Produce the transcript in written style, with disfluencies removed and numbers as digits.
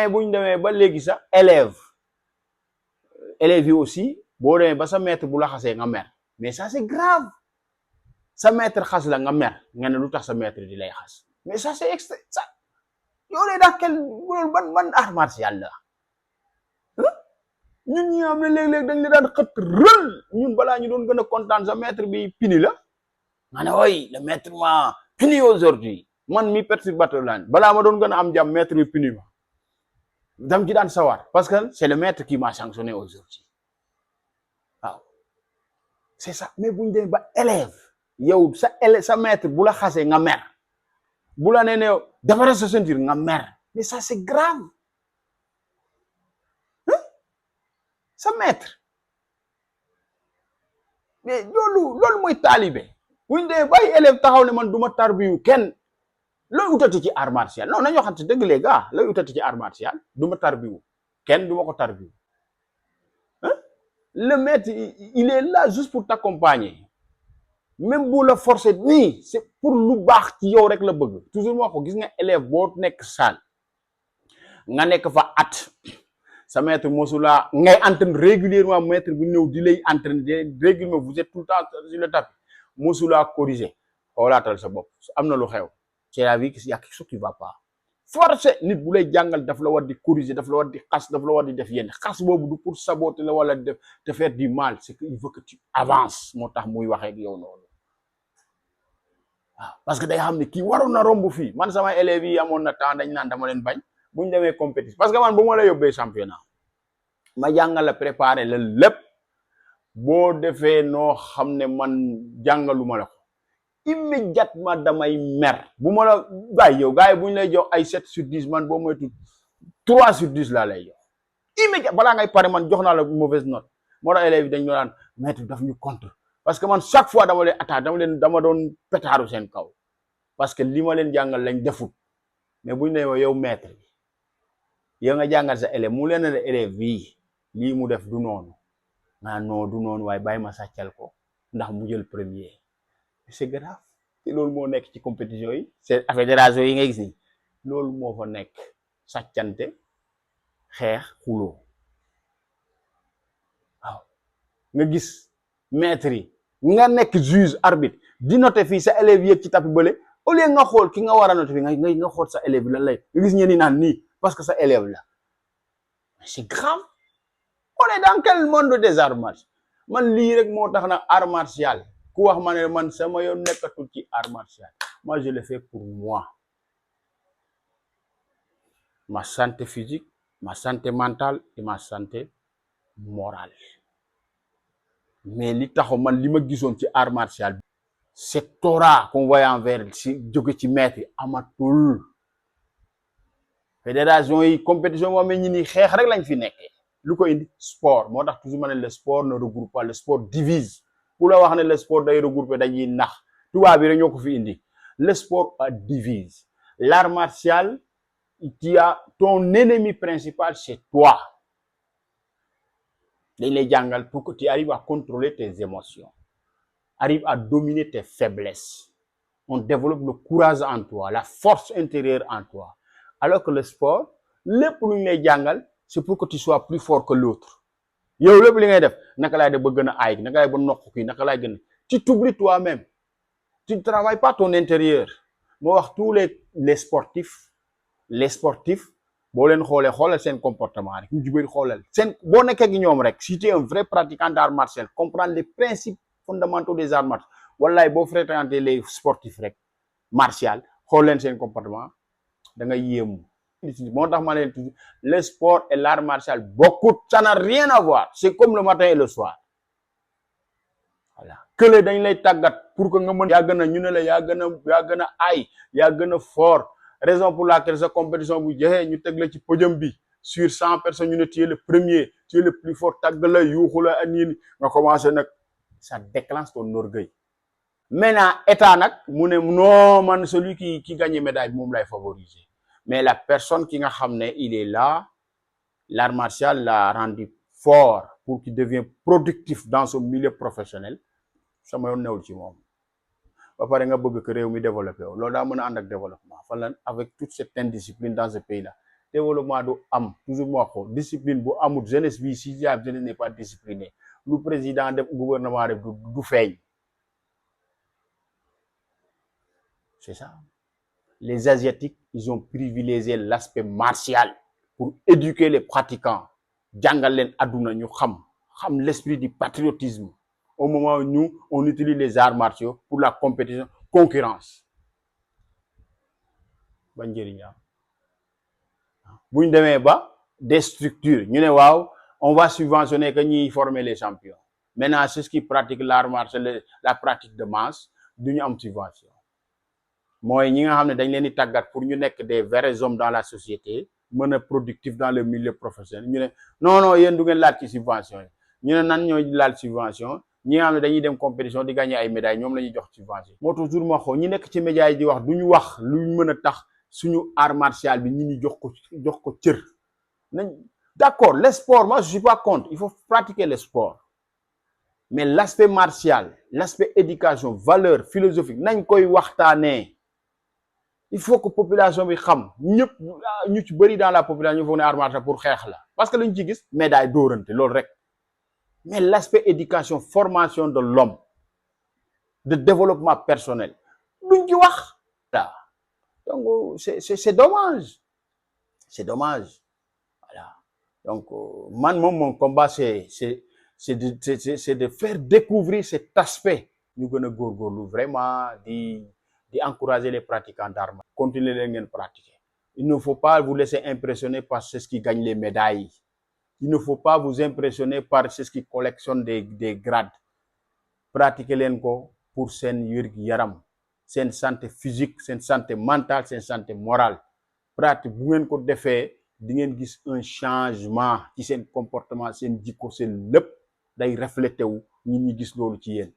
bu ñu demee ba léegi sax élèves yi aussi boo demee ba sa maître bu la xasee nga mer mais ça c'est grave sa maître xas la nga mer nga ne lu tax sa maître di lay xas mais ça c'est extra ça yow lay dax quel ban art martial la ñun ñi xam ne léeg-léeg dañ la daan xët rël ñun balaa ñu doon gën a kontaan sa maître bi pini la nga ne oy le maître m'a puni aujourd'hui man mi perturbateur laan balaa ma doon gën a am jàmm maître bi puni ma dam ci daan sawar parce que c'est le maître qui m'a sanctionné aujourd'hui waaw c'est ça mais buñ demee ba élève yow sa maître bu la xasee nga mer bu la nee ne defaral sa ceinture nga mer mais ça c'est grave sa maître mais loolu mooy taalibe buñ demee bay élève taxaw ne man du ma tarbiyu kenn looy utati ci art martial non nañoo xam te dëgg les gars looy utati ci art martial du ma tarbiyu kenn du ma ko tarbiyu le maître il est là juste pour t'accompagner même bu la forcer nii c'est pour lu baax ci yow rek la bëgg toujours moo ko gis nga élève boo nekk salle nga nekk fa at sa maître mosula ngay entraîne régulièrement maître bu ñëw di lay entraîner régulièrement vous êtes tout le temps sur le tapis mosula corriger xoolaatal sa bopp am na lu xew c'est la vie qu'il y a quelque chose qui va pas forcé nit bu lay jàngal daf la war di corriger daf la war di xas daf la war di def yenn xas boobu du pour saboter la wala def te faire du mal c'est que il veut que tu avances moo tax muy waxee ak yow noonu waaw parce que day xam ne kii waroon na romb fii man sama élèves yi amoon na temps dañ naan dama leen bañ bu ñu demee compétition parce que man bu ma la yóbbee championnat ma jàngal la préparer la lépp boo defee noo xam ne man jàngaluma la ko immédiatement damay mer bu ma la bàyyi yow gars yi bu ñu lay jox ay 7 sur 10 man boo moytu 3 sur 10 laa lay jox immédiat balaa ngay pare man jox naa la mauvaise note moo tax élèves yi dañ naan maître daf ñu contre parce que man chaque fois dama leen attaque dama doon pétaaru seen kaw parce que li ma leen jàngal lañ defut mais bu ñu nee yow maître bi yow nga jàngal sa élève mu leen ne élève bii lii mu def du noonu naa non du noonu waaye bàyyi ma sàccal ko ndax mu jël premier c'est grave te loolu moo nekk ci compétition yi c'est fédération yi ngay gis ni loolu moo fa nekk sàccante xeex xuloo waaw nga gis maître yi nga nekk juge arbitre di noter fii sa élève yëg ci tapis bële au lieu nga xool ki nga war a noter fi nga xool sa élève bi lan lay nga gis ñenn ñi naan nii parce que sa élève la c'est grave on est dans quel monde des arts martiaux man lii rek moo tax nag art martial ku wax ma ne man sama yoon nekkatul ci art martial moi je le fais pour moi ma santé physique ma santé mentale et ma santé morale mais li taxaw man li ma gisoon ci art martial cette aura qu'on voyait envers si jóge ci maître amatul fédération yi compétition moo mel ni xeex rek lañ fi nekkee lu ko indi sport moo tax toujours ma ne le sport ne regroupe pas le sport divise ku la wax ne le sport day regrouper dañuy nax tubaab bi rek ñoo ko fi indi le sport divise l'art martial qui a ton ennemi principal c'est toi dañ lay jàngal pour que tu arrives à contrôler tes émotions arrive à dominer tes faiblesses on développe le courage en toi la force intérieure en toi alors que le sport lépp lu ñu lay jàngal c'est pour que tu sois plus fort que l'autre yow lépp li ngay def naka laay def ba gën a aay naka laay ba nokk kii naka laay gën a tu t'oublies toi-même tu ne travailles pas ton intérieur moo wax tous les sportifs boo leen xoolal seen comportement rek ñu jubéri xoolal seen boo nekkee ak ñoom rek si tu es un vrai pratiquant d'art martial comprendre les principes fondamentaux des arts martiaux wallaay boo fréquenter les sportifs rek martial xool leen seen comportement da nga yéemu moo tax ma leen toujours le sport et l'art martial bokkut ça n'a rien à voir c'est comme le matin et le soir voilà kële dañ lay tàggat pour que nga mën yaa gën a ñu ne la yaa gën a aay yaa gën a fort raison pour laquelle sa compétition bu jeexee ñu teg la ci podium bi sur 100 personnes ñu ne tu es le premier tu es le plus fort tàgg la yuuxu la aniin nga commencé nag ça déclenche ton orgueil maintenant état nag mu ne non man celui qui gagne médaille moom lay favoriser mais la personne qui nga xam ne il est là l'art martial l'a rendu fort pour qu'il devienne productif dans son milieu professionnel sama yoon newul ci moom ba pare nga bëgg que réew mi développé wu loolu daa mën a ànd ak développement fan la avec toute cette indiscipline dans ce pays là développement du am toujours moo ko discipline bu amul jeunesse bi si la jeunesse n'est pas disciplinée lu président def gouvernement def du feeñ. C'est ça. Les Asiatiques, ils ont privilégié l'aspect martial pour éduquer les pratiquants. Jàngal leen àdduna ñu xam l'esprit du patriotisme. Au moment où nous, on utilise les arts martiaux pour la compétition, concurrence. Ban njëriñ am bu ñu demee ba des structures ñu ne waaw on va subventionner que ñuy former les champions. Maintenant ceux qui pratiquent l'art martial, la pratique de masse du ñu am subvention. mooy ñi nga xam ne dañ leen di tàggat pour ñu nekk des vrais hommes dans la société mën a productif dans le milieu professionnel ñu ne non yéen du ngeen laal ci subvention yi ñu ne nan ñooy laal subvention ñi nga xam ne dañuy dem compétition di gagner ay médailles ñoom la ñuy jox subvention. moo tax toujours ma xoo ñi nekk ci médias yi di wax du ñu wax luñ mën a tax suñu art martial bi ñi ñu jox ko cër nañ d'accord le sport moi je suis pas contre il faut pratiquer le sport mais l'aspect martial l'aspect éducation valeur philosophique nañ koy waxtaanee. Il faut que la population bi xam ñëpp ñu ci bëri dans la population ñu foog ne art martial pour xeex la parce que luñ ci gis médaille dóorante loolu rek mais l'aspect éducation formation de l'homme de développement personnel duñ ci wax voilà donc c'est dommage voilà donc man moom mon combat c'est de faire découvrir cet aspect ñu gën a góorgóorlu vraiment di encourager les pratiquants d'arts martiaux. Continuez leen ngeen pratiquer. Il ne faut pas vous laisser impressionner par ceux qui gagnent les médailles. Il ne faut pas vous impressionner par ceux qui collectionnent des grades. Pratiquez leen ko pour seen wér-gu-yaram, seen santé physique, seen santé mentale, seen santé morale. Pratique bu ngeen ko defee di ngeen gis un changement ci seen comportement, seen jikko, seen lépp day reflété wu nit ñi gis loolu ci yéen.